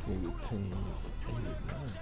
Nigga team 8 or 9.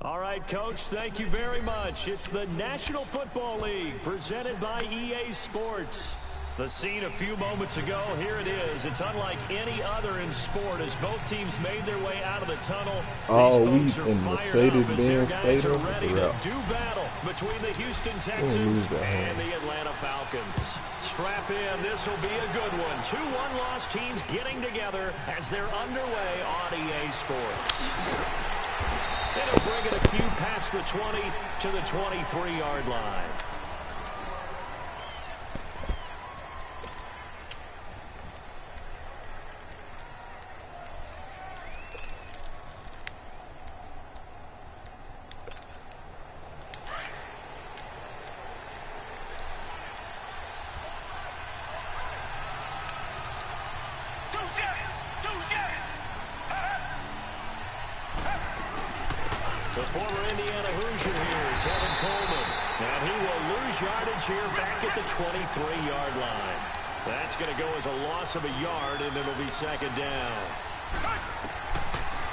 All right, Coach, thank you very much. It's the National Football League presented by EA Sports. The scene a few moments ago, here it is. It's unlike any other in sport as both teams made their way out of the tunnel. Oh, we These folks in are fired up as their Mercedes-Benz guys are Stadium. ready to do battle between the Houston Texans and the Atlanta Falcons. Strap in, this will be a good one. Two one-loss teams getting together as they're underway on EA Sports. It'll bring it a few past the 20 to the 23-yard line. The former Indiana Hoosier here, Tevin Coleman. And he will lose yardage here back at the 23-yard line. That's going to go as a loss of a yard, and it'll be second down.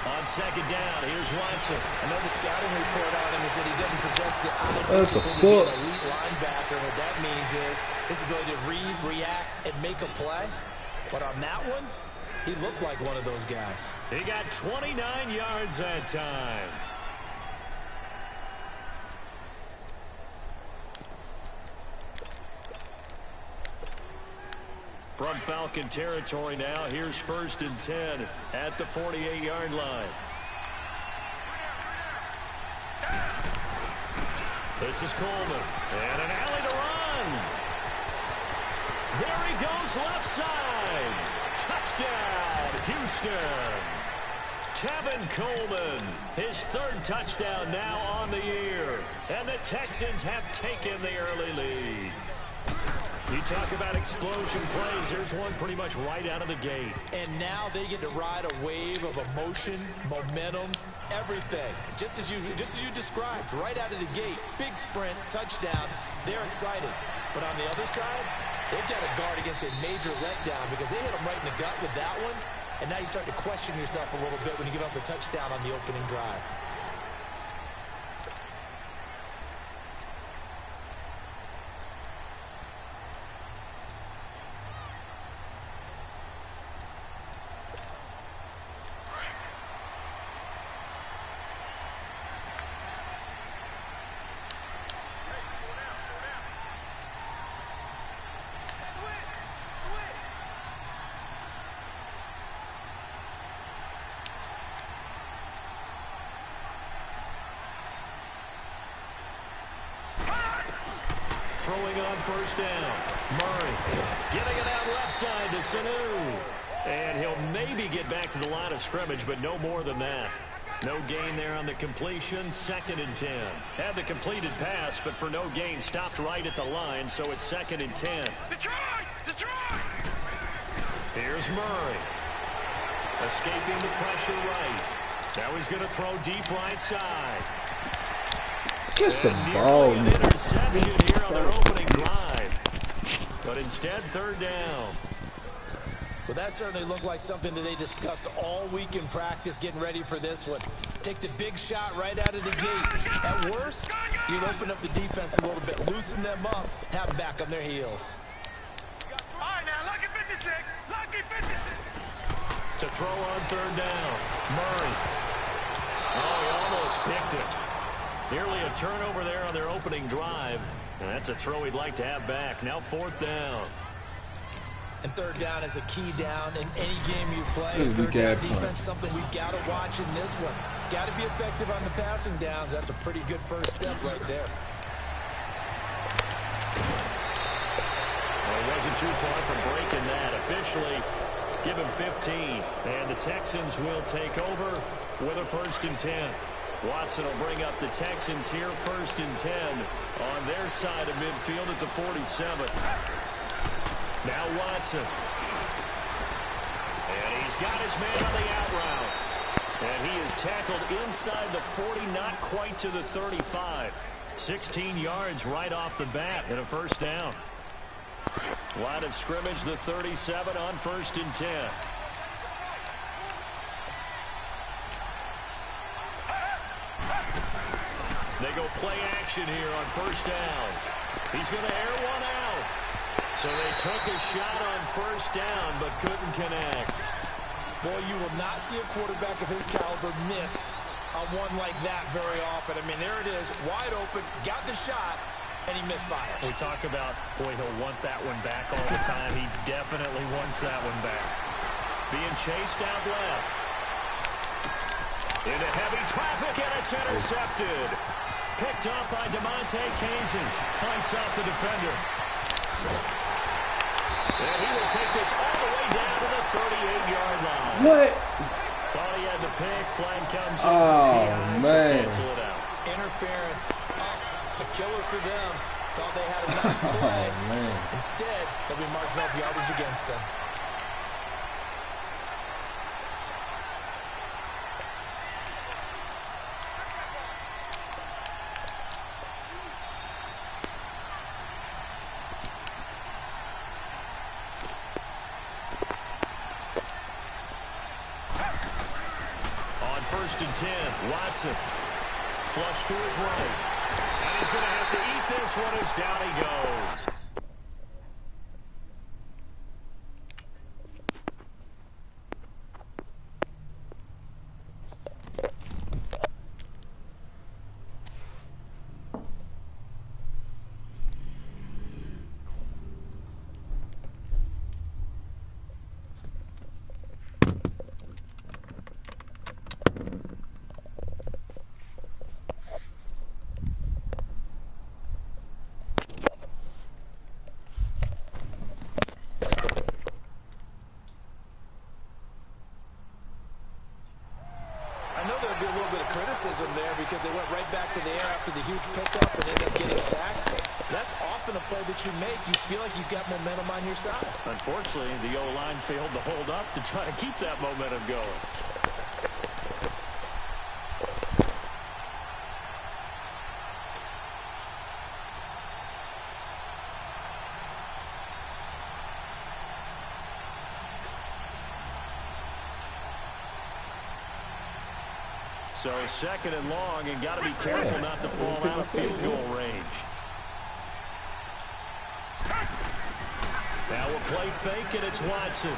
On second down, here's Watson. Another scouting report on him is that he doesn't possess the eye discipline to be an elite linebacker. What that means is his ability to read, react, and make a play. But on that one, he looked like one of those guys. He got 29 yards that time. From Falcon territory now, here's 1st and 10 at the 48-yard line. This is Coleman, and an alley to run. There he goes left side. Touchdown, Houston. Tevin Coleman, his 3rd touchdown now on the year. And the Texans have taken the early lead. You talk about explosion plays. Here's one pretty much right out of the gate. And now they get to ride a wave of emotion, momentum, everything. Just as you described, right out of the gate. Big sprint, touchdown. They're excited. But on the other side, they've got to guard against a major letdown because they hit them right in the gut with that one. And now you start to question yourself a little bit when you give up the touchdown on the opening drive. Throwing on 1st down. Murray getting it out left side to Sanu. And he'll maybe get back to the line of scrimmage, but no more than that. No gain there on the completion. 2nd and 10. Had the completed pass, but for no gain, stopped right at the line, so it's 2nd and 10. Detroit! Here's Murray. Escaping the pressure right. Now he's going to throw deep right side. Just the And ball. nearly an interception here on their opening drive. But instead, third down. Well, that certainly looked like something that they discussed all week in practice getting ready for this one. Take the big shot right out of the gate. At worst, you'll open up the defense a little bit, loosen them up, have them back on their heels. All right, now, lucky 56. Lucky 56. To throw on third down. Murray. Oh, he almost picked it. Nearly a turnover there on their opening drive. And that's a throw he'd like to have back. Now fourth down. And third down is a key down in any game you play. This is the Third down gap defense, something we've got to watch in this one. Got to be effective on the passing downs. That's a pretty good first step right there. Well, he wasn't too far from breaking that. Officially, give him 15. And the Texans will take over with a 1st and 10. Watson will bring up the Texans here, 1st and 10 on their side of midfield at the 47. Now Watson. And he's got his man on the out route. And he is tackled inside the 40, not quite to the 35. 16 yards right off the bat and a 1st down. Line of scrimmage, the 37 on 1st and 10. They go play action here on 1st down. He's going to air one out. So they took a shot on 1st down, but couldn't connect. Boy, you will not see a quarterback of his caliber miss on one like that very often. I mean, there it is, wide open, got the shot, and he misfires. We talk about, boy, he'll want that one back all the time. He definitely wants that one back. Being chased out left. Into heavy traffic, and it's intercepted. Picked up by DeMonte Kazin. Fights off the defender. And he will take this all the way down to the 38-yard line. What? Thought he had the pick. Flag comes in. Oh, man. Cancel it out. Interference. Oh, a killer for them. Thought they had a nice play. Oh, man. Instead, they'll be marching off yardage against them. On 1st and 10, Watson. Flush to his right. And he's going to have to eat this one as down he goes. Criticism there because they went right back to the air after the huge pickup and ended up getting sacked. That's often a play that you make. You feel like you've got momentum on your side. Unfortunately, the O-line failed to hold up to try to keep that momentum going. So 2nd and long, and got to be careful not to fall out of field goal range. Now we'll play fake, and it's Watson.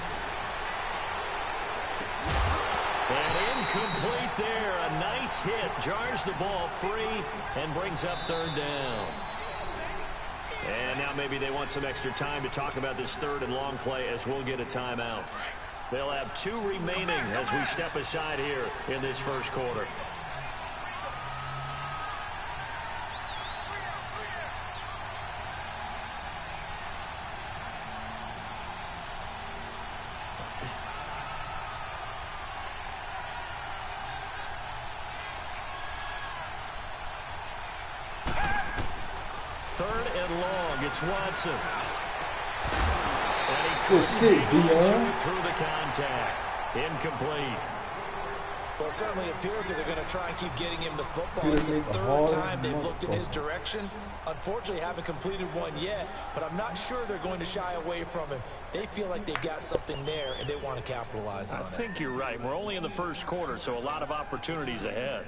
And incomplete there. A nice hit. Jars the ball free and brings up 3rd down. And now maybe they want some extra time to talk about this 3rd and long play as we'll get a timeout. They'll have 2 remaining as we step aside here in this 1st quarter. Third and long, it's Watson. And he couldn't be able to through the contact. Incomplete. Well, it certainly appears that they're going to try and keep getting him the football. It's the third time they've looked in his direction. Unfortunately, haven't completed one yet, but I'm not sure they're going to shy away from him. They feel like they've got something there, and they want to capitalize on it. I think you're right. We're only in the first quarter, so a lot of opportunities ahead.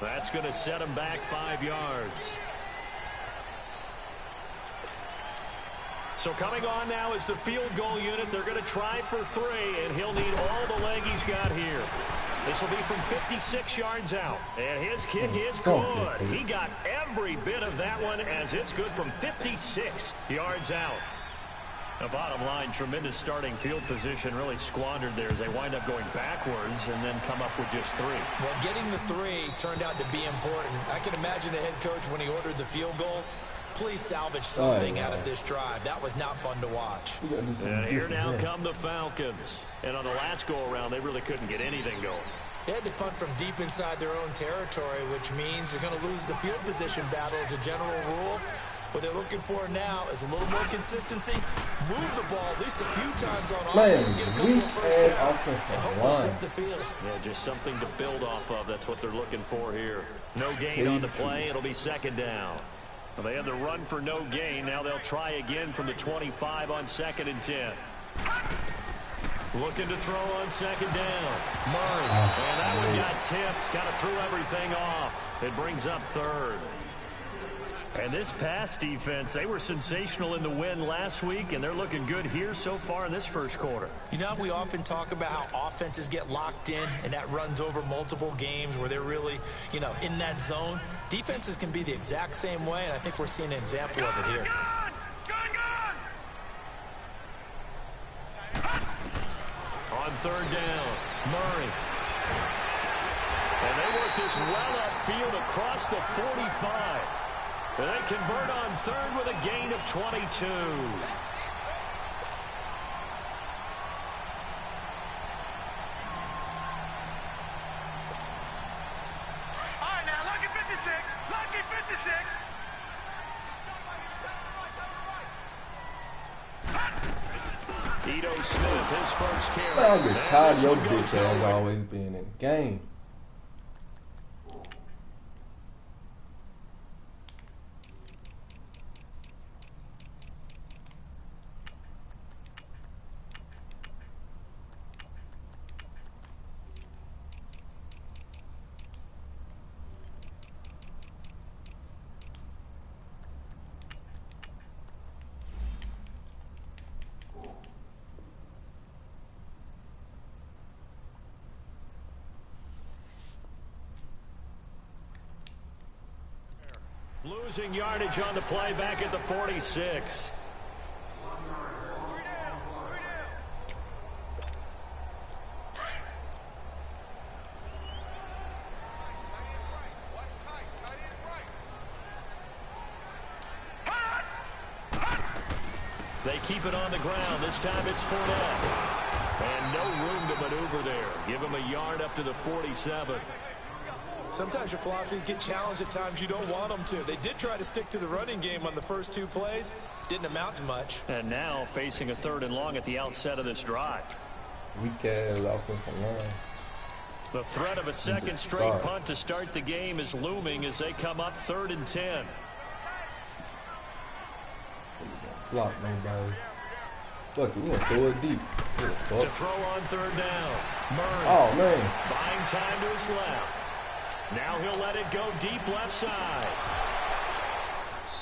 That's going to set him back 5 yards. So coming on now is the field goal unit. They're going to try for 3, and he'll need all the leg he's got here. This will be from 56 yards out. And his kick is good. He got every bit of that one as it's good from 56 yards out. The bottom line, tremendous starting field position, really squandered there as they wind up going backwards and then come up with just 3. Well, getting the 3 turned out to be important. I can imagine the head coach when he ordered the field goal. Please salvage something out of this drive. That was not fun to watch. And here now come the Falcons. And on the last go-around, they really couldn't get anything going. They had to punt from deep inside their own territory, which means they're going to lose the field position battle as a general rule. What they're looking for now is a little more consistency. Move the ball at least a few times on offense. Get a couple of first downs and hopefully flip the field. Yeah, just something to build off of. That's what they're looking for here. No gain on the play. It'll be second down. Well, they had the run for no gain. Now they'll try again from the 25 on 2nd and 10. Looking to throw on second down. Murray. And that one got tipped. Kind of threw everything off. It brings up 3rd. And this pass defense, they were sensational in the win last week, and they're looking good here so far in this first quarter. You know, we often talk about how offenses get locked in, and that runs over multiple games where they're really, you know, in that zone. Defenses can be the exact same way, and I think we're seeing an example of it here. On 3rd down, Murray. And they work this well upfield across the 45. And they convert on 3rd with a gain of 22. All right, now, lucky 56. Lucky 56. Ito Smith, his first carry. I'll get tired of your bitch ass always being in the game. Losing yardage on the play back at the 46. They keep it on the ground. This time it's Fournette. And no room to maneuver there. Give him a yard up to the 47. Sometimes your philosophies get challenged at times you don't want them to. They did try to stick to the running game on the first 2 plays. Didn't amount to much. And now facing a 3rd and long at the outset of this drive. Weak ass offensive line. The threat of a second straight punt to start the game is looming as they come up 3rd and 10. Block nobody. Fuck it, we gonna throw it deep. To throw on 3rd down. Murray. Oh man. Buying time to his left. Now he'll let it go deep left side.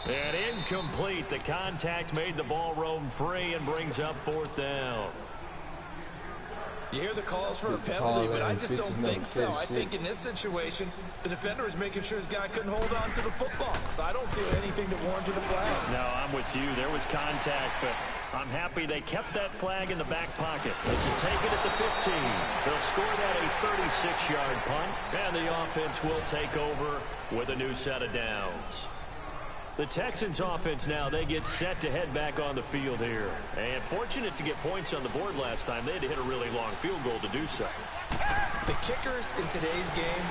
And incomplete. The contact made the ball roam free and brings up 4th down. You hear the calls for a penalty, but I just don't think so. I think in this situation, the defender is making sure his guy couldn't hold on to the football. So I don't see anything to warrant the flag. No, I'm with you. There was contact, but I'm happy they kept that flag in the back pocket. This is taken at the 15. They'll score that a 36-yard punt, and the offense will take over with a new set of downs. The Texans offense now, they get set to head back on the field here. And fortunate to get points on the board last time. They had to hit a really long field goal to do so. The kickers in today's game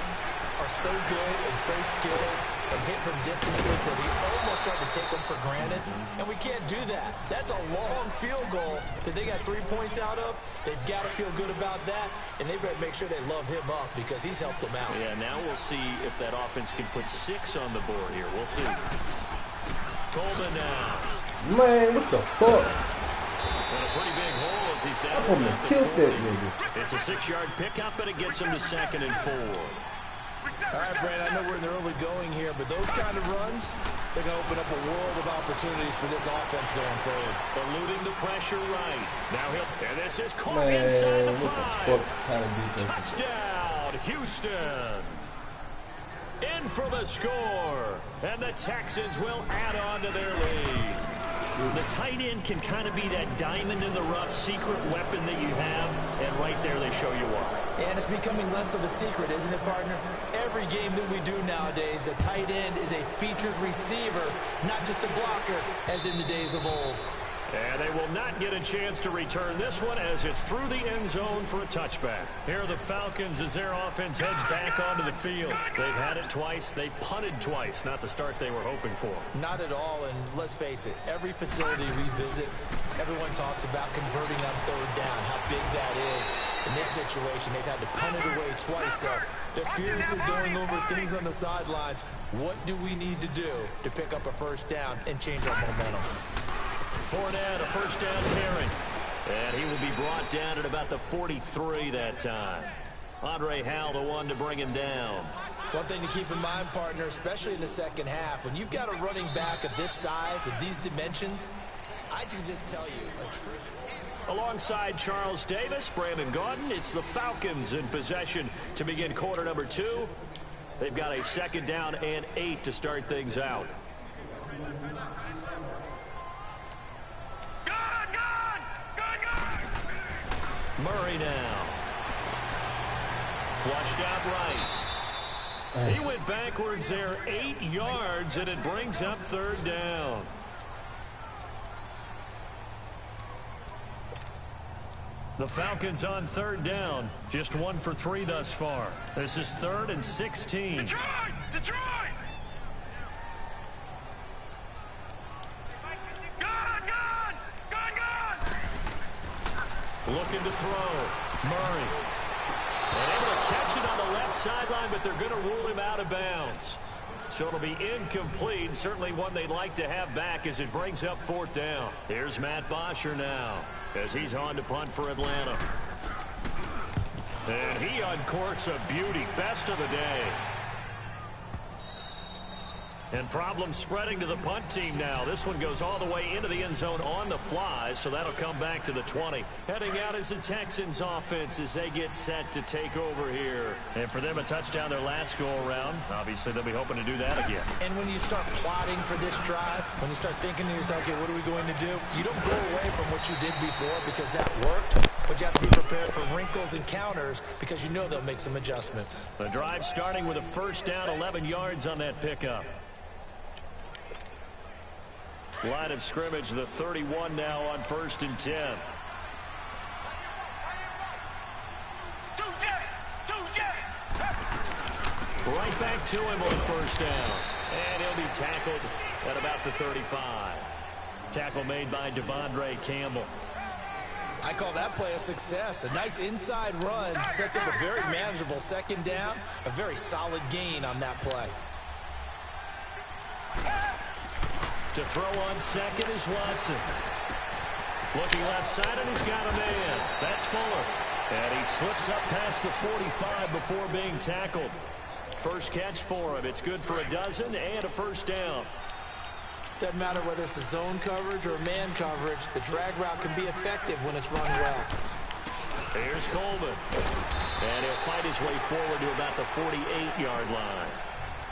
are so good and so skilled and hit from distances that we almost start to take them for granted. And we can't do that. That's a long field goal that they got 3 points out of. They've got to feel good about that, and they've got to make sure they love him up because he's helped them out. Yeah, now we'll see if that offense can put 6 on the board here. We'll see. Coleman now. Man, what the fuck? And a pretty big hole as he's down. I'm gonna kill that nigga. It's a 6-yard pickup, and it gets him to 2nd and 4. All right, Brad, I know we're in the early going here, but those kind of runs, they're going to open up a world of opportunities for this offense going forward. Eluding the pressure right. Now and this is caught Man, inside the what 5. the fuck kind of defense? Touchdown, Houston. In for the score, and the Texans will add on to their lead. The tight end can kind of be that diamond in the rough secret weapon that you have, and right there they show you why. And it's becoming less of a secret, isn't it, partner? Every game that we do nowadays, the tight end is a featured receiver, not just a blocker, as in the days of old. And they will not get a chance to return this one as it's through the end zone for a touchback. Here are the Falcons as their offense heads back onto the field. They've had it twice. They've punted twice. Not the start they were hoping for. Not at all, and let's face it, every facility we visit, everyone talks about converting on 3rd down, how big that is. In this situation, they've had to punt it away twice, so they're furiously going over things on the sidelines. What do we need to do to pick up a 1st down and change our momentum? Fournette, a 1st down carry. And he will be brought down at about the 43 that time. Andre Howell, the one to bring him down. One thing to keep in mind, partner, especially in the second half, when you've got a running back of this size, of these dimensions, I can just tell you, Alongside Charles Davis, Brandon Gaudin, it's the Falcons in possession to begin quarter number 2. They've got a 2nd down and 8 to start things out. Murray now. Flushed out right. He went backwards there 8 yards, and it brings up 3rd down. The Falcons on 3rd down. Just 1 for 3 thus far. This is 3rd and 16. Detroit! Detroit! Looking to throw. Murray. And able to catch it on the left sideline, but they're going to rule him out of bounds. So it'll be incomplete. Certainly one they'd like to have back as it brings up 4th down. Here's Matt Bosher now as he's on to punt for Atlanta. And he uncorks a beauty. Best of the day. And problems spreading to the punt team now. This one goes all the way into the end zone on the fly, so that'll come back to the 20. Heading out is the Texans offense as they get set to take over here. And for them, a touchdown their last go-around. Obviously, they'll be hoping to do that again. And when you start plotting for this drive, when you start thinking to yourself, okay, what are we going to do? You don't go away from what you did before because that worked, but you have to be prepared for wrinkles and counters because you know they'll make some adjustments. The drive starting with a 1st down, 11 yards on that pickup. Line of scrimmage, the 31 now on 1st and 10. Right back to him on 1st down. And he'll be tackled at about the 35. Tackle made by Devondre Campbell. I call that play a success. A nice inside run sets up a very manageable 2nd down. A very solid gain on that play. To throw on 2nd is Watson. Looking left side, and he's got a man. That's Fuller. And he slips up past the 45 before being tackled. First catch for him. It's good for a dozen and a 1st down. Doesn't matter whether it's a zone coverage or man coverage. The drag route can be effective when it's run well. Here's Coleman. And he'll fight his way forward to about the 48-yard line.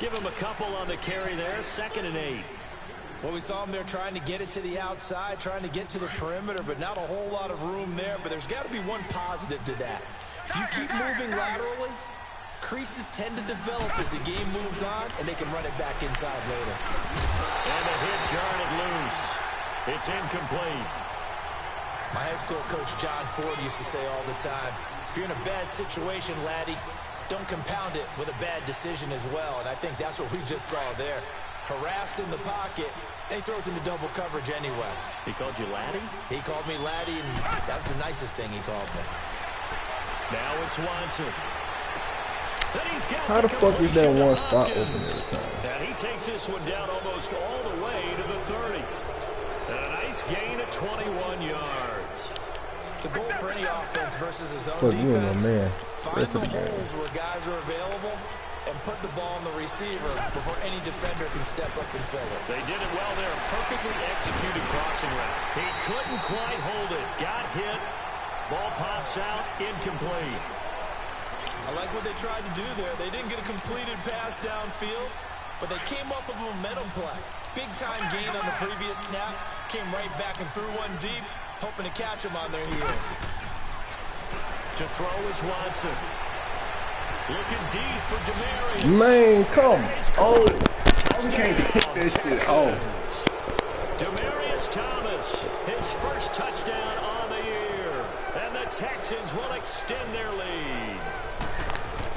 Give him a couple on the carry there, 2nd and 8. Well, we saw him there trying to get it to the outside, trying to get to the perimeter, but not a whole lot of room there. But there's got to be one positive to that. If you keep moving laterally, creases tend to develop as the game moves on, and they can run it back inside later. And the hit jarred it loose. It's incomplete. My high school coach, John Ford, used to say all the time, if you're in a bad situation, laddie, don't compound it with a bad decision as well. And I think that's what we just saw there. Harassed in the pocket, and he throws into double coverage anyway. He called you laddie? He called me laddie, and that was the nicest thing he called me. Now it's Watson. Then he's got How the fuck is that one spot open every time? And he takes this one down almost all the way to the 30. And a nice gain at 21 yards. The goal for any offense versus his own Fuck you and defense, my man. find the holes where guys are available and put the ball on the receiver before any defender can step up and fill it. They did it well there. Perfectly executed crossing route. He couldn't quite hold it. Got hit. Ball pops out. Incomplete. I like what they tried to do there. They didn't get a completed pass downfield, but they came up with a momentum play. Big-time gain on the previous snap. Came right back and threw one deep, hoping to catch them on their heels. To throw is Watson. Looking deep for Demarius. Man, come on. I can't get this shit off. Demarius Thomas, his first touchdown on the year. And the Texans will extend their lead.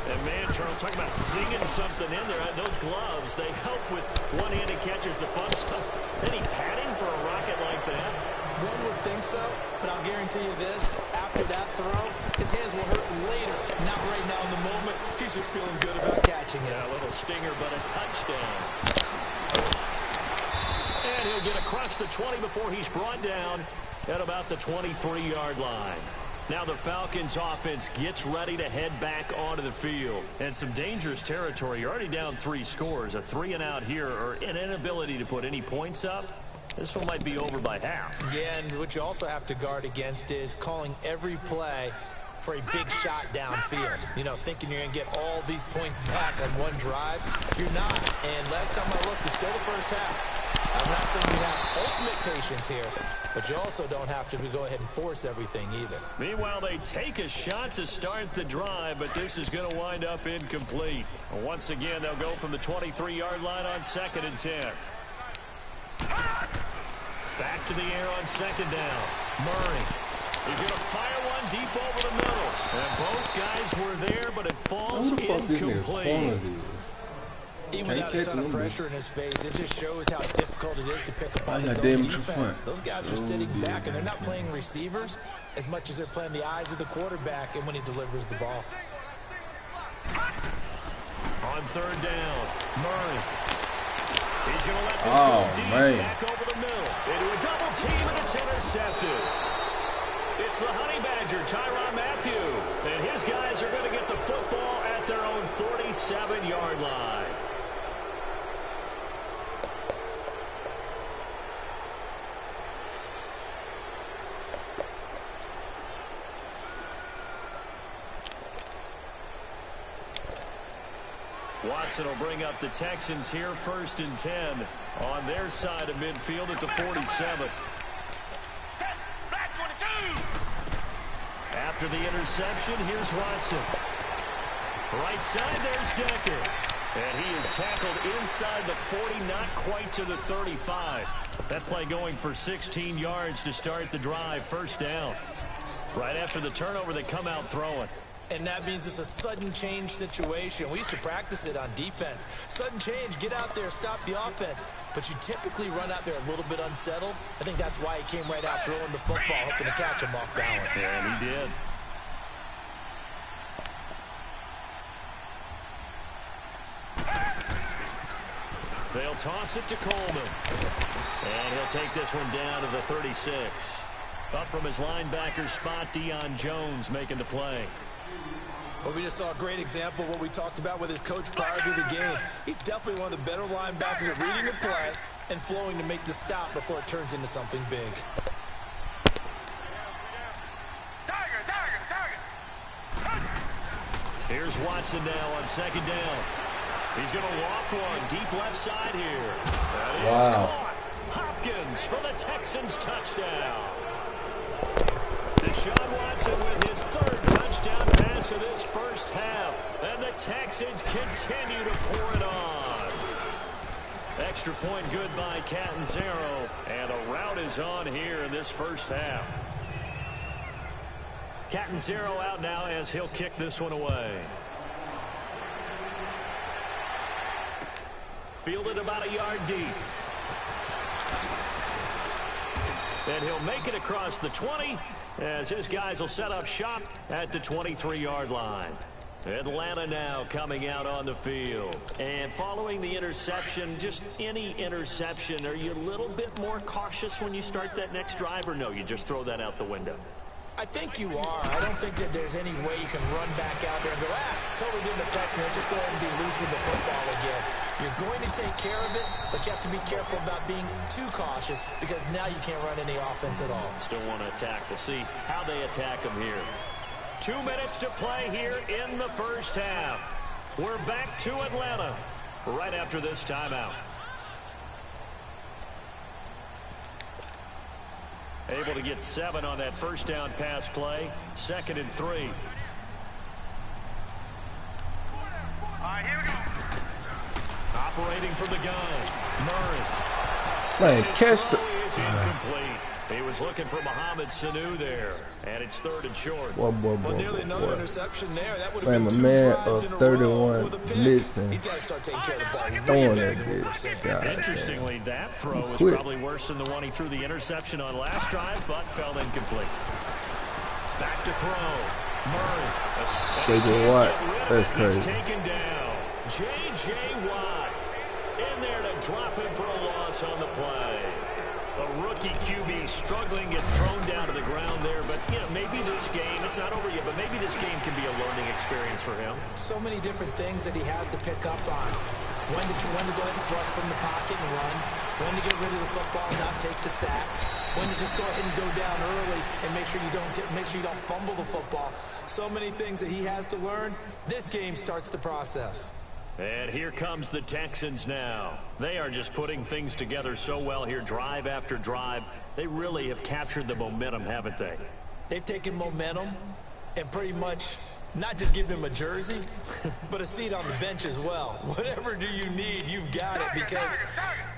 And man, Charles, talking about singing something in there. Those gloves, they help with one-handed catches, the fun stuff. Any padding for a rocket like that? One would think so, but I'll guarantee you this. After that throw, his hands will hurt later. Not right now in the moment. He's just feeling good about catching it. Yeah, a little stinger, but a touchdown. And he'll get across the 20 before he's brought down at about the 23-yard line. Now the Falcons offense gets ready to head back onto the field. And some dangerous territory. You're already down 3 scores. A 3-and-out here, or an inability to put any points up. This one might be over by half. Yeah, and what you also have to guard against is calling every play for a big shot downfield. You know, thinking you're going to get all these points back on one drive. You're not. And last time I looked, it's still the first half. I'm not saying you have ultimate patience here, but you also don't have to go ahead and force everything either. Meanwhile, they take a shot to start the drive, but this is going to wind up incomplete. Once again, they'll go from the 23-yard line on 2nd and 10. Back to the air on 2nd down. Murray. He's going to fire one deep over the middle. And both guys were there, but it falls incomplete. Even without a ton of pressure in his face, it just shows how difficult it is to pick up on his own defense. Those guys are sitting back, and they're not playing receivers as much as they're playing the eyes of the quarterback and when he delivers the ball. On 3rd down, Murray. He's going to let this go deep, back over the middle. Into a double team, and it's intercepted. It's the Honey Badger, Tyrann Mathieu. And his guys are going to get the football at their own 47-yard line. Watson will bring up the Texans here, 1st and 10 on their side of midfield at the 47. After the interception, here's Watson. Right side, there's Decker. And he is tackled inside the 40, not quite to the 35. That play going for 16 yards to start the drive, 1st down. Right after the turnover, they come out throwing. And that means it's a sudden change situation. We used to practice it on defense. Sudden change, get out there, stop the offense. But you typically run out there a little bit unsettled. I think that's why he came right out throwing the football, hoping to catch him off balance. Yeah, and he did. They'll toss it to Coleman. And he'll take this one down to the 36. Up from his linebacker spot, Deion Jones making the play. Well, we just saw a great example of what we talked about with his coach prior to the game. He's definitely one of the better linebackers at reading a play and flowing to make the stop before it turns into something big. Tiger, tiger, tiger. Here's Watson now on second down. He's going to loft one deep left side here. That is caught. Hopkins for the Texans touchdown. Deshaun Watson with his third touchdown pass of this first half. And the Texans continue to pour it on. Extra point good by Catanzaro. And a rout is on here in this first half. Catanzaro out now as he'll kick this one away. Fielded about a yard deep. And he'll make it across the 20 as his guys will set up shop at the 23-yard line. Atlanta now coming out on the field. And following the interception, just any interception, are you a little bit more cautious when you start that next drive, or no, you just throw that out the window? I think you are. I don't think that there's any way you can run back out there and go, totally didn't affect me. Let's just go ahead and be loose with the football again. You're going to take care of it, but you have to be careful about being too cautious because now you can't run any offense at all. Still want to attack. We'll see how they attack them here. 2 minutes to play here in the first half. We're back to Atlanta right after this timeout. Able to get 7 on that first down pass play. 2nd and 3. All right, here we go. Operating from the gun. Murray. Man, catch the... Is incomplete. He was looking for Mohamed Sanu there. And it's 3rd and short. Nearly another interception there. That would have Man, been my 2 man drives in a row 31 with a pick. listen. He's got to start taking care of the ball. Throwing that bitch. God, Interestingly, that throw was Quit. probably worse than the one he threw the interception on last drive, but fell incomplete. Back to throw. Murray. J.J. Watt. That's crazy. Taken down. J.J. Watt in there to drop him for a loss on the play. A rookie QB struggling, gets thrown down to the ground there. But, you know, maybe this game, it's not over yet, but maybe this game can be a learning experience for him. So many different things that he has to pick up on. When to go ahead and thrust from the pocket and run. When to get rid of the football and not take the sack. When to just go ahead and go down early and make sure you don't fumble the football. So many things that he has to learn. This game starts the process. And here comes the Texans now. They are just putting things together so well here, drive after drive. They really have captured the momentum, haven't they? They've taken momentum and pretty much not just given him a jersey, but a seat on the bench as well. Whatever do you need, you've got it, because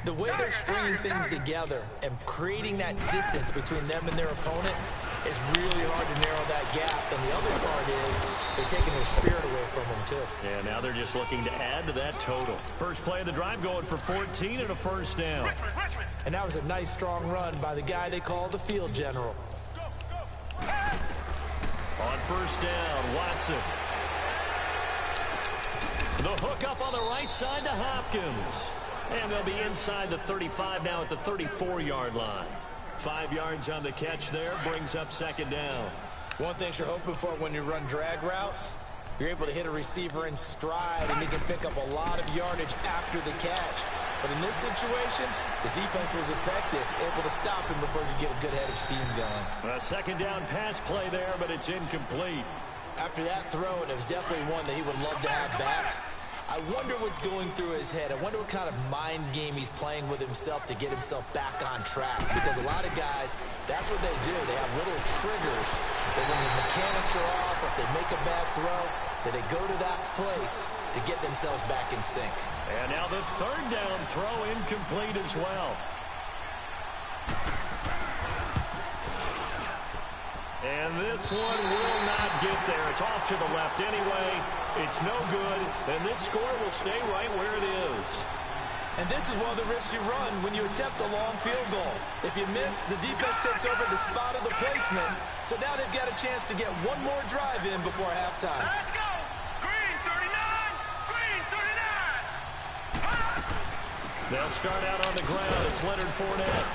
the way they're stringing things together and creating that distance between them and their opponent is really hard to narrow that gap. And the other part is they're taking their spirit away from them, too. Yeah, now they're just looking to add to that total. First play of the drive going for 14 and a first down. And that was a nice, strong run by the guy they call the field general. On first down, Watson. The hook up on the right side to Hopkins. And they'll be inside the 35 now at the 34-yard line. 5 yards on the catch there, brings up 2nd down. One thing you're hoping for when you run drag routes, you're able to hit a receiver in stride, and he can pick up a lot of yardage after the catch. But in this situation, the defense was effective, able to stop him before you get a good head of steam going. A 2nd down pass play there, but it's incomplete. After that throw, and it was definitely one that he would love to have back, I wonder what's going through his head. I wonder what kind of mind game he's playing with himself to get himself back on track. Because a lot of guys, that's what they do. They have little triggers that when the mechanics are off, or if they make a bad throw, that they go to that place to get themselves back in sync. And now the 3rd down throw incomplete as well. And this one will not get there. It's off to the left anyway. It's no good. And this score will stay right where it is. And this is one of the risks you run when you attempt a long field goal. If you miss, the defense takes over the spot of the placement. So now they've got a chance to get one more drive in before halftime. Let's go. Green 39. Green 39. They'll start out on the ground. It's Leonard Fournette.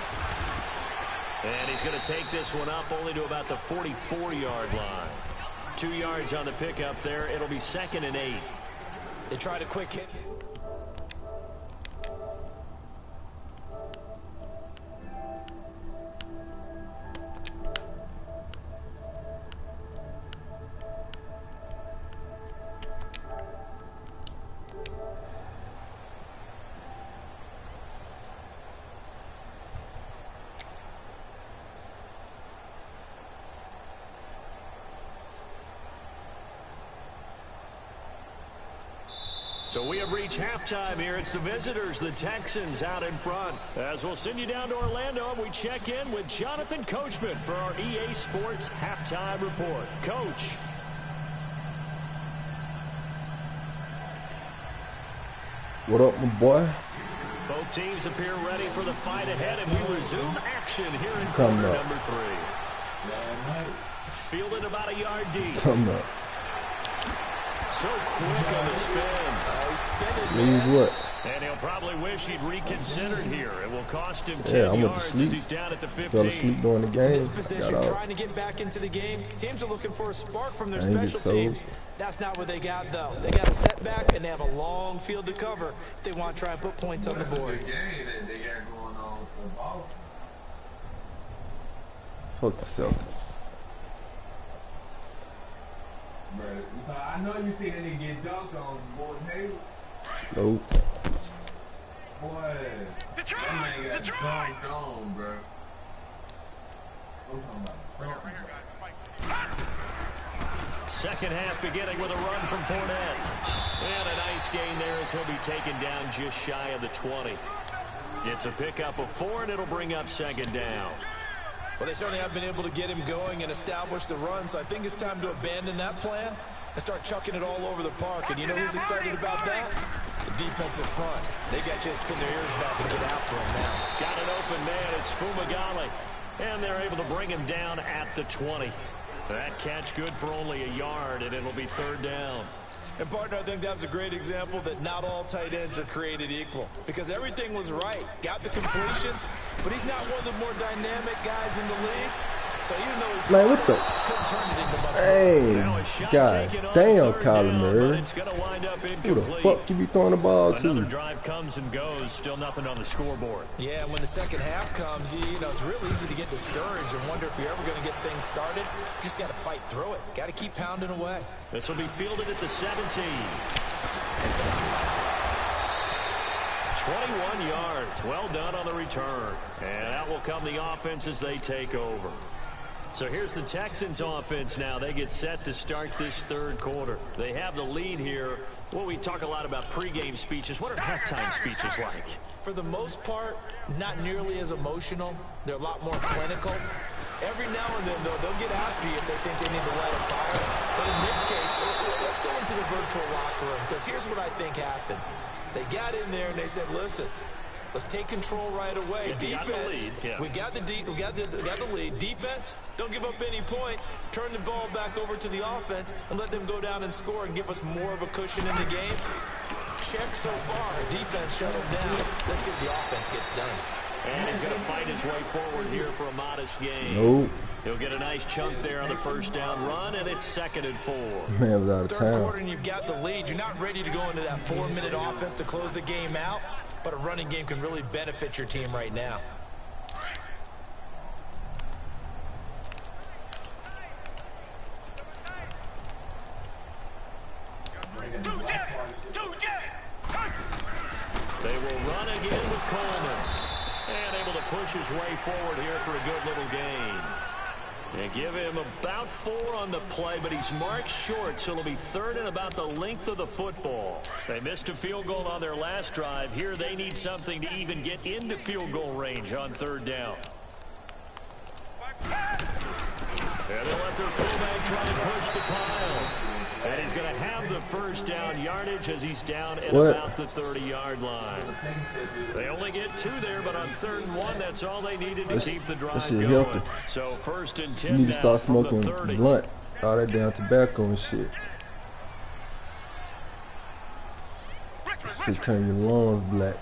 And he's going to take this one up only to about the 44-yard line. 2 yards on the pickup there. It'll be 2nd and 8. They tried a quick hit. So we have reached halftime here. It's the visitors, the Texans, out in front. As we'll send you down to Orlando, and we check in with Jonathan Coachman for our EA Sports Halftime Report. Coach. What up, my boy? Both teams appear ready for the fight ahead, and we resume action here in Come quarter up. number 3. Fielded about a yard deep. Come up. So quick on the spin. He's spinning, Leave man. what? And he'll probably wish he'd reconsidered here. It will cost him 10 Yeah, I went to yards sleep. as he's down at the 15. Fell asleep during the In game. this position, Got out. trying to get back into the game, teams are looking for a spark from their I ain't special get sold. teams. That's not what they got, though. They got a setback, and they have a long field to cover if they want to try and put points on the board. Game that they got going on with the ball. Fuck the Celtics. Bro, so I know you seen a nigga get dunked on, boy. Hey, Nope. boy, Detroit! that man got Detroit! dunked on, bro. I'm talking about Second half beginning with a run from Fournette. And a nice gain there as he'll be taken down just shy of the 20. It's a pickup of 4, and it'll bring up second down. Well, they certainly have been able to get him going and establish the run, so I think it's time to abandon that plan and start chucking it all over the park. And you know who's excited about that? The defensive front. They got just pin their ears back and get after him now. Got an open man. It's Fumagalli. And they're able to bring him down at the 20. That catch good for only a yard, and it'll be third down. And, partner, I think that's a great example that not all tight ends are created equal. Because everything was right. Got the completion, but he's not one of the more dynamic guys in the league. So even though he Man, what the? couldn't turn it into much more. Hey, Now a shot God taken on damn, third Kyler down, but Murray. it's going to wind up Who the incomplete. fuck you be throwing the ball Another to? drive comes and goes. Still nothing on the scoreboard. Yeah, when the second half comes, you know, it's real easy to get discouraged and wonder if you're ever going to get things started. You just got to fight through it. Got to keep pounding away. This will be fielded at the 17. 21 yards. Well done on the return. And out will come the offense as they take over. So here's the Texans offense now. They get set to start this third quarter. They have the lead here. Well, we talk a lot about pregame speeches. What are halftime speeches like? For the most part, not nearly as emotional. They're a lot more clinical. Every now and then, though, they'll get after you if they think they need to light a fire. But in this case, let's go into the virtual locker room, because here's what I think happened. They got in there and they said, listen, let's take control right away. Yeah, Defense, we got the lead. we got the lead. Defense, don't give up any points. Turn the ball back over to the offense and let them go down and score and give us more of a cushion in the game. Check so far. Defense shut them down. Let's see if the offense gets done. And he's going to fight his way forward here for a modest gain. Nope. He'll get a nice chunk there on the first down run, and it's 2nd and 4. Man was out of Third quarter town. and you've got the lead. You're not ready to go into that 4-minute offense to close the game out, but a running game can really benefit your team right now. They will run again with Coleman. And able to push his way forward here for a good little gain. They give him about 4 on the play, but he's marked short, so it'll be 3rd and about the length of the football. They missed a field goal on their last drive. Here they need something to even get into field goal range on 3rd down. And they'll let their fullback try and push the pile. And he's going to have the first down yardage as he's down at about the 30-yard line. They only get 2 there, but on 3rd and 1, that's all they needed to keep the drive shit going. healthy. So 1st and You 10 need to now start from the smoking 30. blunt. All that damn tobacco and shit. Shit turn your lungs black.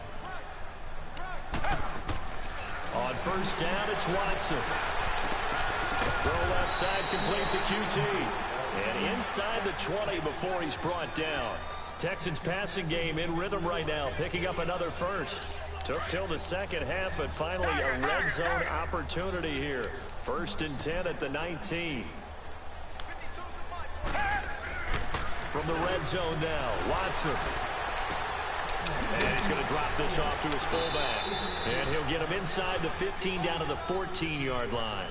On 1st down, it's Watson. Throw left side, complete to QT. And inside the 20 before he's brought down. Texans passing game in rhythm right now, picking up another first. Took till the second half, but finally a red zone opportunity here. 1st and 10 at the 19. From the red zone now, Watson. And he's going to drop this off to his fullback. And he'll get him inside the 15 down to the 14-yard line.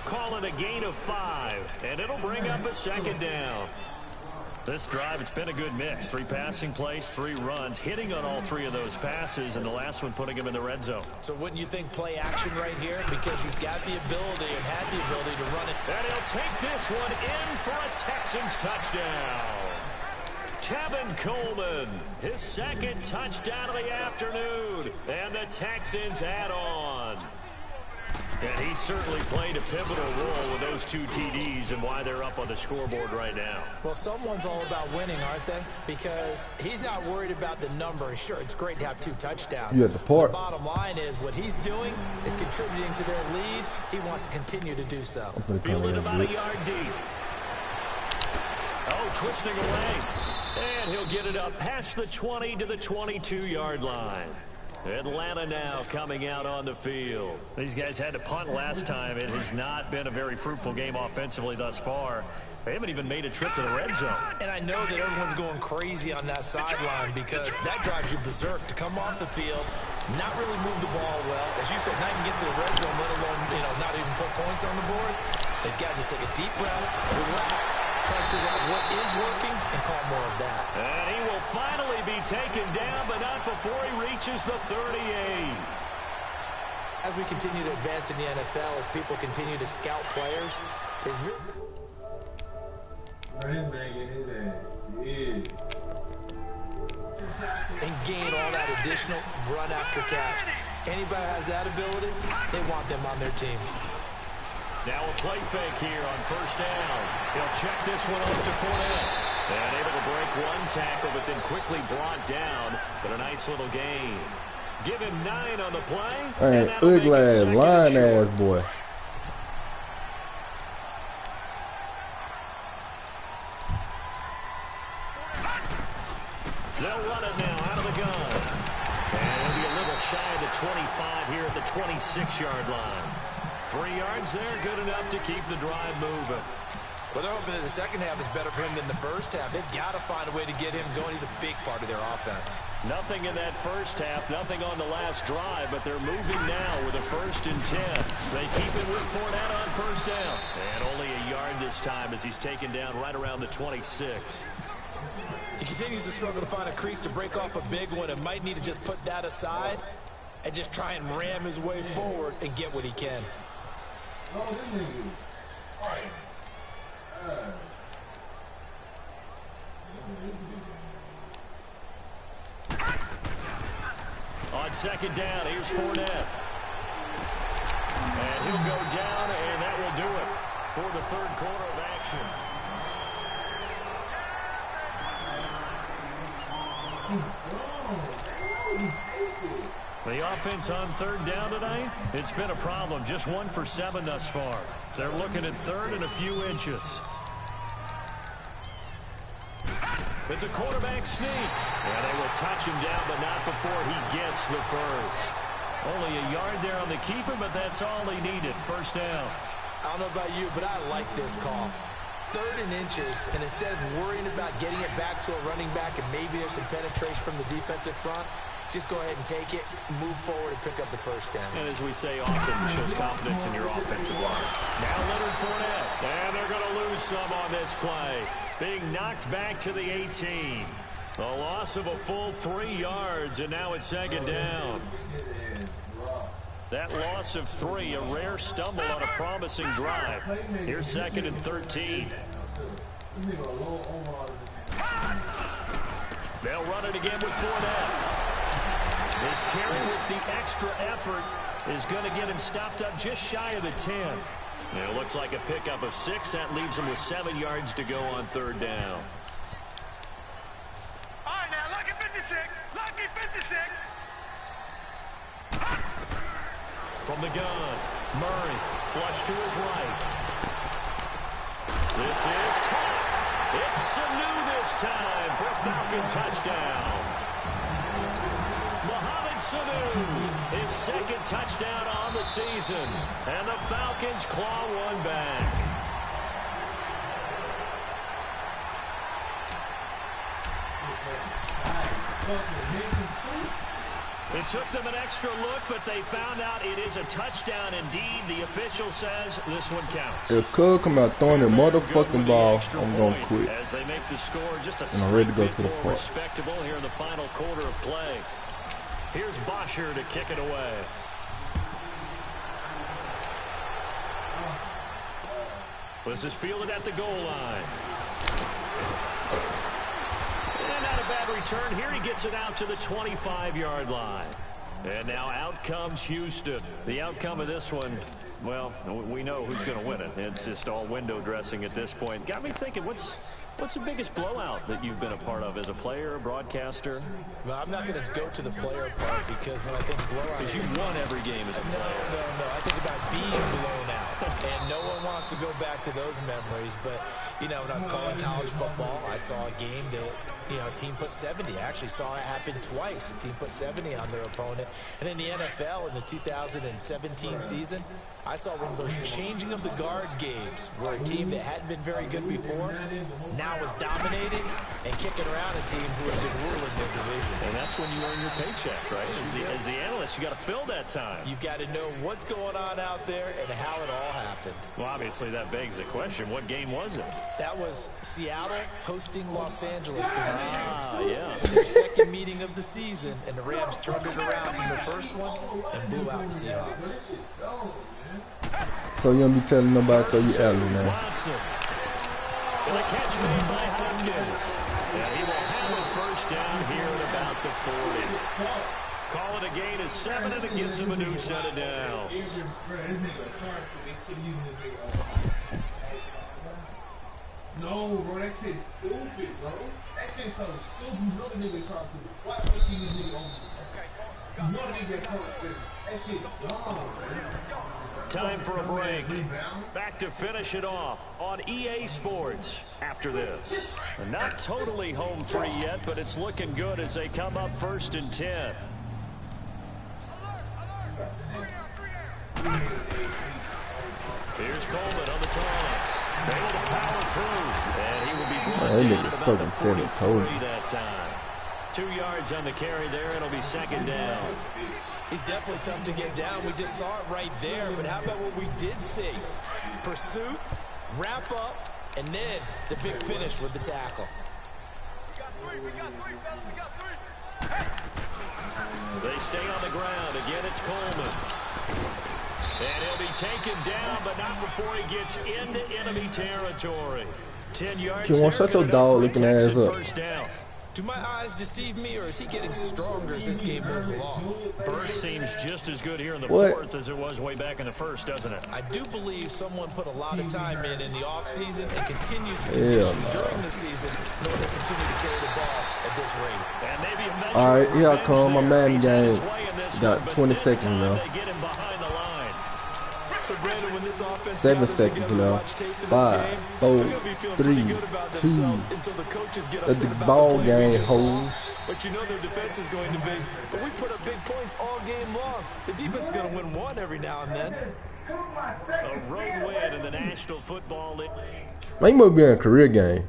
Call it a gain of 5, and it'll bring up a 2nd down. This drive, it's been a good mix. 3 passing plays, 3 runs, hitting on all 3 of those passes, and the last one putting him in the red zone. So wouldn't you think play action right here? Because you've got the ability and had the ability to run it. And he'll take this one in for a Texans touchdown. Tevin Coleman, his 2nd touchdown of the afternoon, and the Texans add on. And he certainly played a pivotal role with those 2 TDs and why they're up on the scoreboard right now. Well, someone's all about winning, aren't they? Because he's not worried about the number. Sure, it's great to have 2 touchdowns. You at the port. The bottom line is what he's doing is contributing to their lead. He wants to continue to do so. Fielded about a yard deep. Oh, twisting away. And he'll get it up past the 20 to the 22-yard line. Atlanta now coming out on the field. These guys had to punt last time. It has not been a very fruitful game offensively thus far. They haven't even made a trip to the red zone. And I know that everyone's going crazy on that sideline because that drives you berserk to come off the field, not really move the ball well. As you said, not even get to the red zone, let alone, not even put points on the board. They've got to just take a deep breath, relax, try to figure out what is working, and call more of that. And he will finally be taken down, but not before he reaches the 38. As we continue to advance in the NFL, as people continue to scout players, they really... and gain all that additional run after catch. Anybody has that ability, they want them on their team. Now a play fake here on 1st down. He'll check this one off to Fournette. And able to break 1 tackle, but then quickly brought down. But a nice little gain. Give him 9 on the play. Hey, ugly ass, line ass boy. They'll run it now out of the gun. And it'll be a little shy of the 25 here at the 26-yard line. 3 yards there, good enough to keep the drive moving. Well, they're hoping that the second half is better for him than the first half. They've got to find a way to get him going. He's a big part of their offense. Nothing in that first half, nothing on the last drive, but they're moving now with a 1st and 10. They keep it with Fournette on 1st down. And only a yard this time as he's taken down right around the 26. He continues to struggle to find a crease to break off a big one and might need to just put that aside and just try and ram his way forward and get what he can. On 2nd down, here's Fournette. And he'll go down, and that will do it for the 3rd quarter of action. The offense on 3rd down tonight, it's been a problem. Just 1 for 7 thus far. They're looking at 3rd and a few inches. It's a quarterback sneak. And they will touch him down, but not before he gets the 1st. Only a yard there on the keeper, but that's all he needed. 1st down. I don't know about you, but I like this call. 3rd and inches, and instead of worrying about getting it back to a running back and maybe there's some penetration from the defensive front, just go ahead and take it, move forward, and pick up the 1st down. And as we say often, it shows confidence in your offensive line. Now Leonard Fournette, and they're going to lose some on this play. Being knocked back to the 18. A loss of a full 3 yards, and now it's 2nd down. That loss of 3, a rare stumble on a promising drive. Here's 2nd and 13. They'll run it again with Fournette. This carry with the extra effort is going to get him stopped up just shy of the 10. And it looks like a pickup of 6. That leaves him with 7 yards to go on 3rd down. All right, now, lucky 56. Lucky 56. From the gun, Murray, flush to his right. This is caught. It's Sanu this time for a Falcon touchdown. Mohamed Sanu, his 2nd touchdown on the season. And the Falcons claw one back. It took them an extra look, but they found out it is a touchdown indeed. The official says this one counts. If Cub come out throwing the motherfucking ball, I'm going to quit. As they make the score just a And I'm ready to go to the more park. respectable here in the final quarter of play. Here's Bosher to kick it away. This is fielded at the goal line. And not a bad return here. He gets it out to the 25-yard line. And now out comes Houston. The outcome of this one, well, we know who's going to win it. It's just all window dressing at this point. Got me thinking, what's the biggest blowout that you've been a part of as a player, broadcaster? Well, I'm not going to go to the player part because when I think blowout... Because you won every game as a player. No. I think about being blown out. And no one wants to go back to those memories. But, you know, when I was calling college football, I saw a game that, you know, a team put 70. I actually saw it happen twice. A team put 70 on their opponent. And in the NFL in the 2017 season, I saw one of those changing of the guard games where a team that hadn't been very good before now was dominating and kicking around a team who had been ruling their division. And that's when you earn your paycheck, right? As the analyst, you got to fill that time. You've got to know what's going on out there and how it all happened. Well, obviously that begs the question, what game was it? That was Seattle hosting Los Angeles, the Rams. Yeah. Their second meeting of the season, and the Rams turned it around from the first one and blew out the Seahawks. So you don't be telling nobody so you alley, man. Watson. And a catch made by Hopkins. And he will have a first down here at about the 40. Call it a gain of 7, and it gets him a new set of downs. No, bro, that shit's stupid, bro. That shit's so stupid. You know the nigga trying to. Why the fuck you nigga on me? You know the nigga coach this. That shit's dumb, man. Time for a break. Back to finish it off on EA Sports after this. Not totally home free yet, but it's looking good as they come up 1st and 10. Here's Coleman on the toss. Able to power through. And he will be brought down at about the 43 that time. 2 yards on the carry there. It'll be 2nd down. He's definitely tough to get down. We just saw it right there. But how about what we did see? Pursuit, wrap up, and then the big finish with the tackle. We got three, fellas. We got three. They stay on the ground. Again, it's Coleman. And he'll be taken down, but not before he gets into enemy territory. 10 yards You want there, such a good dog enough for looking ass Texan up. first down. Do my eyes deceive me, or is he getting stronger as this game moves along? Burst seems just as good here in the What? 4th as it was way back in the 1st, doesn't it? I do believe someone put a lot of time in the offseason and continues to Hell condition no. during the season in order to continue to carry the ball at this rate. And maybe a measure All right, of here I revenge come. My there. man He's had his game. way in this Got one, but 20 this seconds time left. they get him behind the line. So, Brandon, when this offense 7 gathers seconds together to watch left. tape for this 5, game, 4, they're gonna be feeling 3, pretty good about 2. themselves until the coaches get Let upset the about ball the play we game just saw. hold. But you know their defense is going to be. But we put up big points all game long. The defense is going to win one every now and then. A road win in the National Football League. Man, you must be in a career game.